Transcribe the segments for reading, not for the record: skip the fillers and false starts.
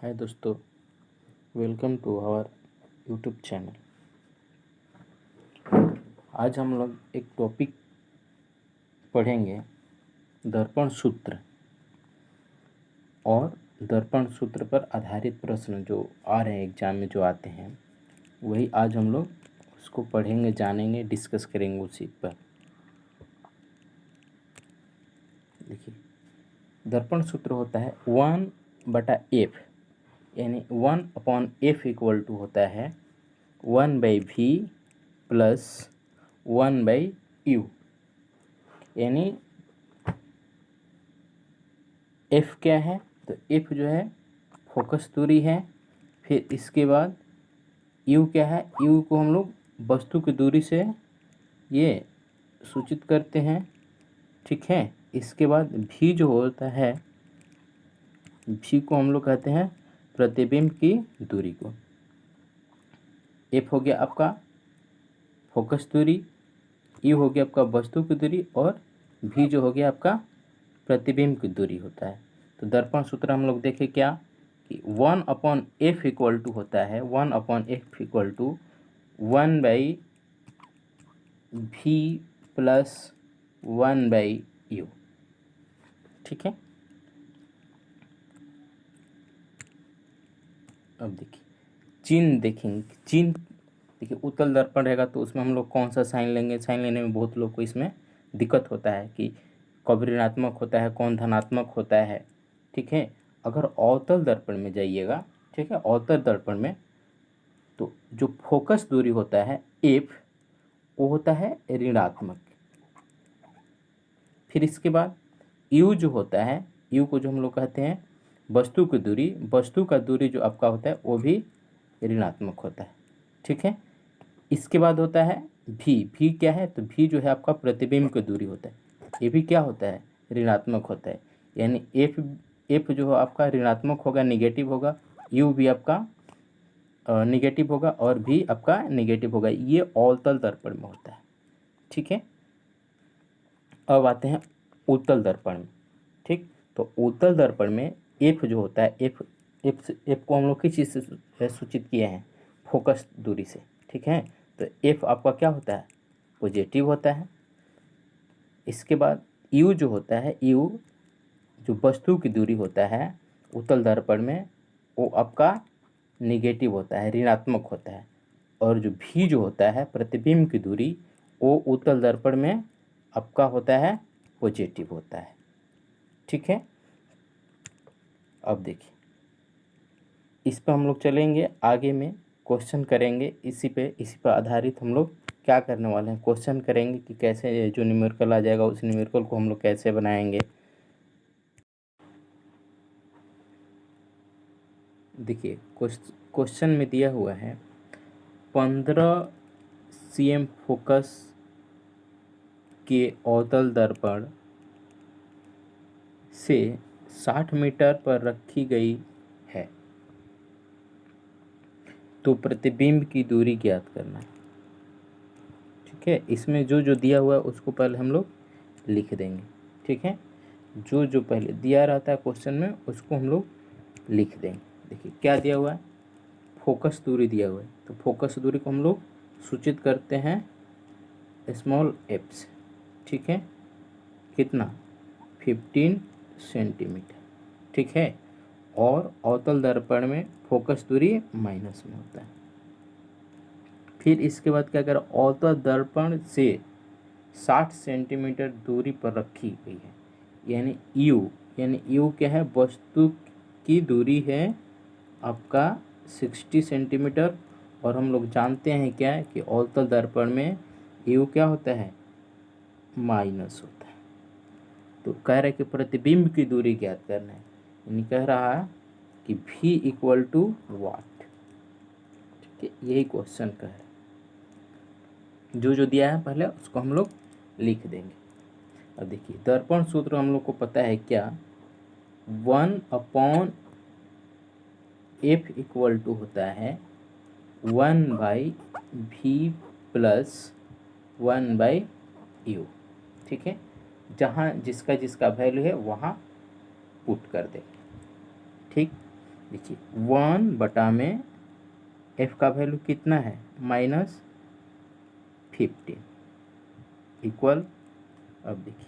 हाय दोस्तों, welcome to our YouTube channel. आज हम लोग एक टॉपिक पढ़ेंगे, दर्पण सूत्र और दर्पण सूत्र पर आधारित प्रश्न जो आ रहे हैं एग्जाम में, जो आते हैं, वही आज हम लोग उसको पढ़ेंगे, जानेंगे, डिस्कस करेंगे उसी पर। देखिए, दर्पण सूत्र होता है 1/f, यानी 1/f इक्वल टू होता है 1/v प्लस 1/u, यानी f क्या है, तो f जो है फोकस दूरी है। फिर इसके बाद u क्या है, u को हम लोग वस्तु की दूरी से ये सूचित करते हैं, ठीक है। इसके बाद v जो होता है, v को हम लोग कहते हैं प्रतिबिंब की दूरी को। f हो गया आपका फोकस दूरी, u हो गया आपका वस्तु की दूरी, और v जो हो गया आपका प्रतिबिंब की दूरी होता है। तो दर्पण सूत्र हम लोग देखें क्या, कि 1/f इक्वल टू होता है 1/f equal to 1/v plus 1/u, ठीक है। अब देखिए चिन्ह देखेंगे, चिन्ह देखिए, उत्तल दर्पण रहेगा तो उसमें हम लोग कौन सा साइन लेंगे। साइन लेने में बहुत लोग को इसमें दिक्कत होता है कि कब ऋणात्मक होता है, कौन धनात्मक होता है, ठीक है। अगर अवतल दर्पण में जाइएगा, ठीक है, अवतल दर्पण में तो जो फोकस दूरी होता है एफ, वो होता है ऋणात्मक। फिर इसके बाद यू जो होता है, यू को जो हम लोग कहते हैं वस्तु की दूरी, वस्तु का दूरी जो आपका होता है वो भी ऋणात्मक होता है, ठीक है। इसके बाद होता है भी क्या है, तो भी जो है आपका प्रतिबिंब की दूरी होता है, ये भी क्या होता है, ऋणात्मक होता है। यानी एफ जो है आपका ऋणात्मक होगा, निगेटिव होगा, यू भी आपका निगेटिव होगा, और भी आपका निगेटिव होगा। ये अवतल दर्पण में होता है, ठीक है। अब आते हैं उत्तल दर्पण में, ठीक। तो उत्तल दर्पण में एफ जो होता है, एफ को हम लोग किस चीज़ से सूचित किए हैं, फोकस दूरी से, ठीक है। तो एफ आपका क्या होता है, पॉजिटिव होता है। इसके बाद यू जो होता है, यू जो वस्तु की दूरी होता है उत्तल दर्पण में, वो आपका निगेटिव होता है, ऋणात्मक होता है। और जो भी जो होता है प्रतिबिंब की दूरी, वो उत्तल दर्पण में आपका होता है पॉजिटिव होता है, ठीक है। अब देखिए, इस पर हम लोग चलेंगे, आगे में क्वेश्चन करेंगे, इसी पर आधारित हम लोग क्या करने वाले हैं, क्वेश्चन करेंगे कि कैसे जो न्यूमेरिकल आ जाएगा उस न्यूमेरिकल को हम लोग कैसे बनाएंगे। देखिए, क्वेश्चन में दिया हुआ है 15 cm फोकस के अवतल दर्पण से 60 मीटर पर रखी गई है, तो प्रतिबिंब की दूरी ज्ञात करना है, ठीक है। इसमें जो जो दिया हुआ है उसको पहले हम लोग लिख देंगे, ठीक है। जो जो पहले दिया रहता है क्वेश्चन में उसको हम लोग लिख देंगे। देखिए क्या दिया हुआ है, फोकस दूरी दिया हुआ है, तो फोकस दूरी को हम लोग सूचित करते हैं स्मॉल एफ से, ठीक है। कितना, 15 सेंटीमीटर, ठीक है। और अवतल दर्पण में फोकस दूरी माइनस में होता है। फिर इसके बाद क्या करें, अवतल दर्पण से 60 सेंटीमीटर दूरी पर रखी गई है, यानी यू क्या है, वस्तु की दूरी है आपका 60 सेंटीमीटर। और हम लोग जानते हैं क्या है कि अवतल दर्पण में यू क्या होता है, माइनस होता है। तो कह रहा है कि प्रतिबिंब की दूरी ज्ञात करना है, यानी कह रहा है कि v इक्वल टू वाट, ठीक है। यही क्वेश्चन का है, जो जो दिया है पहले उसको हम लोग लिख देंगे। अब देखिए, दर्पण सूत्र हम लोग को पता है क्या, 1/f इक्वल टू होता है 1/v प्लस 1/u, ठीक है। जहाँ जिसका जिसका वैल्यू है वहाँ पुट कर देंगे, ठीक। देखिए 1 में एफ का वैल्यू कितना है -15 इक्वल, अब देखिए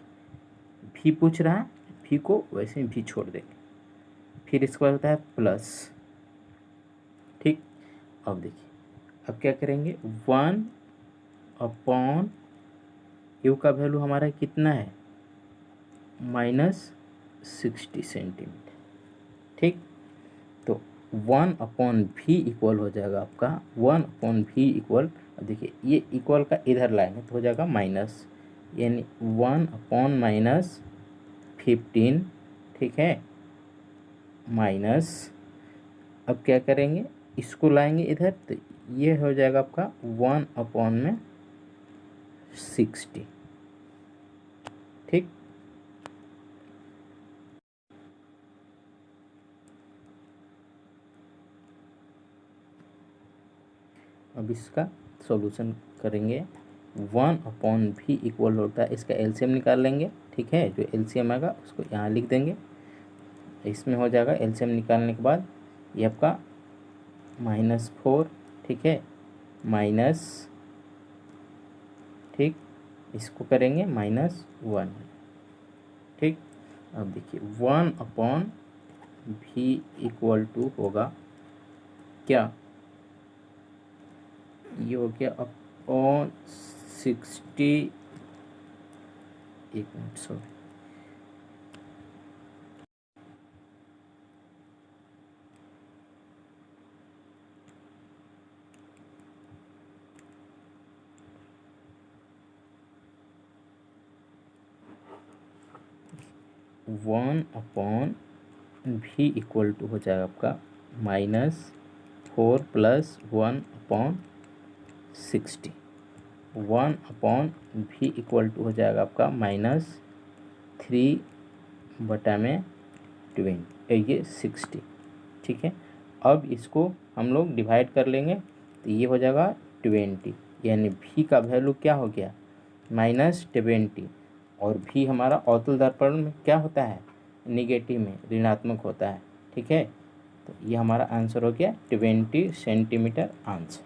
भी पूछ रहा है, भी को वैसे ही भी छोड़ देंगे, फिर इसके बाद होता है प्लस, ठीक। अब देखिए अब क्या करेंगे, 1 यू का वैल्यू हमारा कितना है -60 सेंटीमीटर, ठीक। तो 1/v इक्वल हो जाएगा आपका 1/v इक्वल, अब देखिए ये इक्वल का इधर लाइन है तो हो जाएगा माइनस, यानी 1/-15, ठीक है, माइनस, अब क्या करेंगे इसको लाएंगे इधर तो ये हो जाएगा आपका 1/60, ठीक। अब इसका सॉल्यूशन करेंगे, 1/v इक्वल होता है, इसका एलसीएम निकाल लेंगे, ठीक है, जो एलसीएम आएगा उसको यहाँ लिख देंगे, इसमें हो जाएगा एलसीएम निकालने के बाद ये आपका -4, ठीक है, माइनस, ठीक, इसको करेंगे -1, ठीक। अब देखिए 1/v इक्वल टू होगा क्या, ये हो गया अपॉन 60, एक मिनट सॉरी, वन अपॉन भी इक्वल टू हो जाएगा आपका -4 + 1/60, 1/v इक्वल टू हो जाएगा आपका -3/20, ये 60, ठीक है। अब इसको हम लोग डिवाइड कर लेंगे तो ये हो जाएगा 20, यानी v का वैल्यू क्या हो गया -20, और भी हमारा अवतल दर्पण में क्या होता है निगेटिव में ऋणात्मक होता है, ठीक है। तो ये हमारा आंसर हो गया 20 सेंटीमीटर आंसर।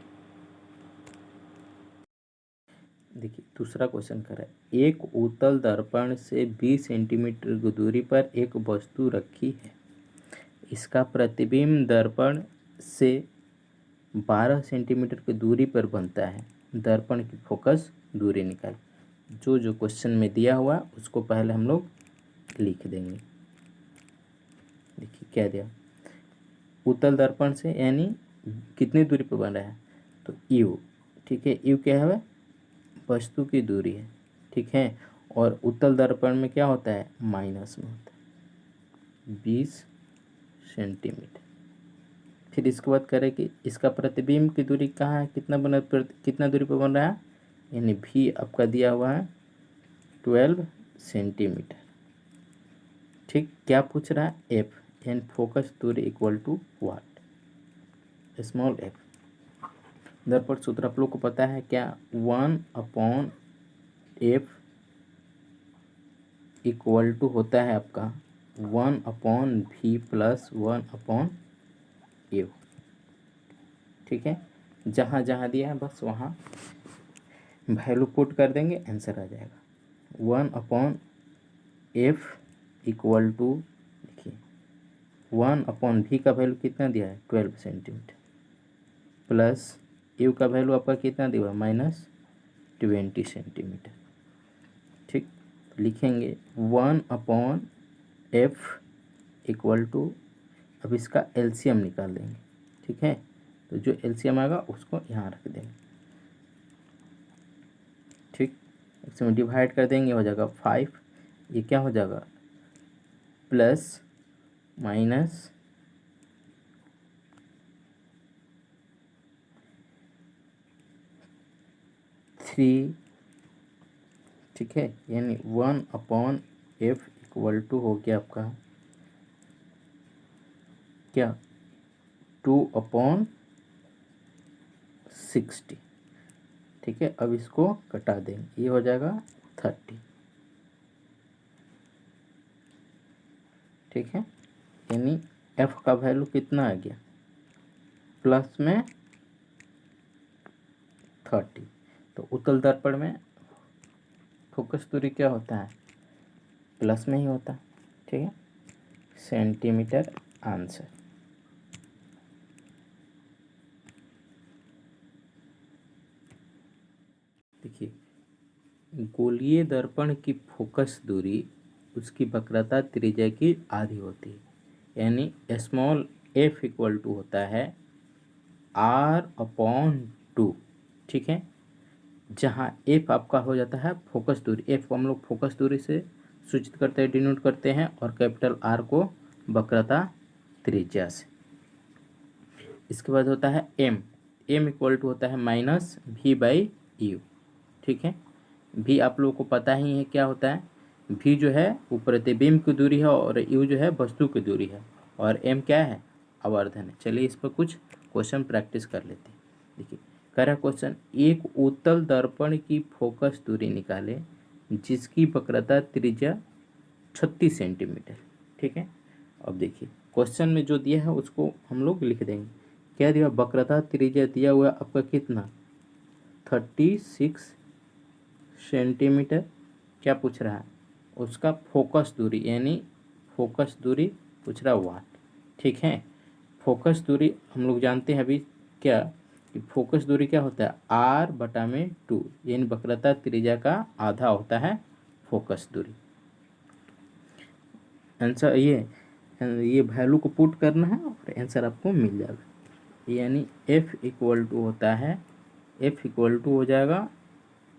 देखिए दूसरा क्वेश्चन कर रहा है, एक उत्तल दर्पण से 20 सेंटीमीटर की दूरी पर एक वस्तु रखी है, इसका प्रतिबिंब दर्पण से 12 सेंटीमीटर की दूरी पर बनता है, दर्पण की फोकस दूरी निकाल। जो जो क्वेश्चन में दिया हुआ उसको पहले हम लोग लिख देंगे। देखिए क्या दिया, उत्तल दर्पण से यानी कितनी दूरी पर बन रहा है, तो यू, ठीक है, यू क्या है वस्तु की दूरी है, ठीक है, और उत्तल दर्पण में क्या होता है माइनस में होता है 20 सेंटीमीटर। फिर इसके बाद करें कि इसका प्रतिबिंब की दूरी कहाँ है, कितना दूरी पर बन रहा है, यानी भी आपका दिया हुआ है 12 सेंटीमीटर, ठीक। क्या पूछ रहा है एफ, यानी फोकस दूरी equal to what, small F. दर्पण सूत्र आप लोग को पता है क्या, 1/f इक्वल टू होता है आपका 1/v + 1/u, ठीक है। जहाँ जहाँ दिया है बस वहाँ वैल्यू पुट कर देंगे, आंसर आ जाएगा 1/f इक्वल टू, देखिए 1/v का वैल्यू कितना दिया है 12 सेंटीमीटर, प्लस यू का वैल्यू आपका कितना दिया -20 सेंटीमीटर, ठीक। लिखेंगे 1/f इक्वल टू, अब इसका एलसीएम निकाल देंगे, ठीक है, तो जो एलसीएम आएगा उसको यहाँ रख देंगे, ठीक। इसमें डिवाइड कर देंगे हो जाएगा 5, ये क्या हो जाएगा प्लस माइनस थ्री, ठीक है, यानी 1/f इक्वल टू हो गया आपका क्या 2/60, ठीक है। अब इसको कटा देंगे, ये हो जाएगा 30, ठीक है, यानी एफ का वैल्यू कितना आ गया, प्लस में 30। तो उत्तल दर्पण में फोकस दूरी क्या होता है, प्लस में ही होता है, ठीक है। Centimetre answer. देखिए, गोलीय दर्पण की फोकस दूरी उसकी वक्रता त्रिज्या की आधी होती है, यानी स्मॉल एफ इक्वल टू होता है r/2, ठीक है। जहाँ एफ आपका हो जाता है फोकस दूरी, एफ को हम लोग फोकस दूरी से सूचित करते हैं, डिनोट करते हैं, और कैपिटल आर को वक्रता त्रिज्या से। इसके बाद होता है एम, एम इक्वल टू होता है -v/u, ठीक है। भी आप लोगों को पता ही है क्या होता है, भी जो है वो प्रतिबिंब की दूरी है और यू जो है वस्तु की दूरी है, और एम क्या है, आवर्धन है। चलिए इस पर कुछ क्वेश्चन प्रैक्टिस कर लेते हैं। देखिए कह रहा क्वेश्चन, एक उत्तल दर्पण की फोकस दूरी निकाले जिसकी वक्रता त्रिज्या 36 सेंटीमीटर, ठीक है। अब देखिए क्वेश्चन में जो दिया है उसको हम लोग लिख देंगे। क्या दिया, वक्रता त्रिज्या दिया हुआ आपका कितना, 36 सेंटीमीटर। क्या पूछ रहा है, उसका फोकस दूरी, यानी फोकस दूरी पूछ रहा वाट, ठीक है। फोकस दूरी हम लोग जानते हैं अभी क्या, कि फोकस दूरी क्या होता है, r/2, यानी वक्रता त्रिज्या का आधा होता है फोकस दूरी। आंसर ये वैल्यू को पुट करना है और आंसर आपको मिल जाएगा। यानी F इक्वल टू होता है, F इक्वल टू हो जाएगा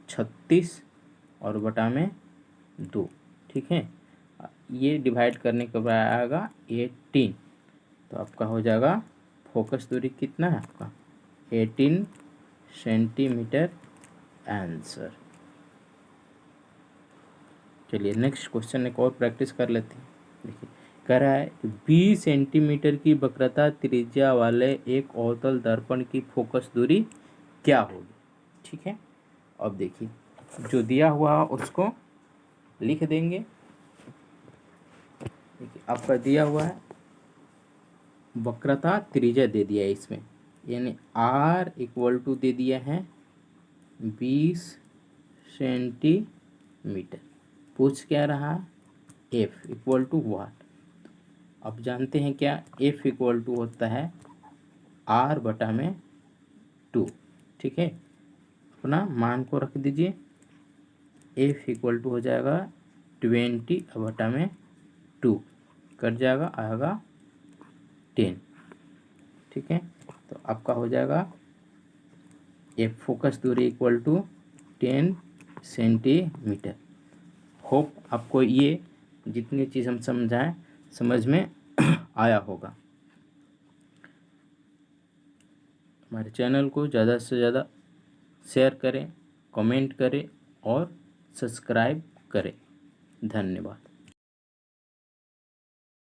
36 और बटा में 2, ठीक है। ये डिवाइड करने के बाद आएगा 18, तो आपका हो जाएगा फोकस दूरी कितना है आपका, 18 सेंटीमीटर आंसर। चलिए नेक्स्ट क्वेश्चन एक और प्रैक्टिस कर लेते हैं। देखिए कह रहा है 20 सेंटीमीटर की वक्रता त्रिज्या वाले एक अवतल दर्पण की फोकस दूरी क्या होगी, ठीक है। अब देखिए जो दिया हुआ उसको लिख देंगे। देखिए आपका दिया हुआ है वक्रता त्रिज्या दे दिया है इसमें, यानी r इक्वल टू दे दिया है 20 सेंटीमीटर। पूछ क्या रहा, f इक्वल टू वाट। अब जानते हैं क्या, f इक्वल टू होता है r/2, ठीक है। अपना मान को रख दीजिए, f इक्वल टू हो जाएगा 20/2, कट जाएगा, आएगा 10, ठीक है। तो आपका हो जाएगा एफ फोकस दूरी इक्वल टू 10 सेंटीमीटर। होप आपको ये जितनी चीज़ हम समझाएं समझ में आया होगा। हमारे चैनल को ज़्यादा से ज़्यादा शेयर करें, कमेंट करें और सब्सक्राइब करें। धन्यवाद।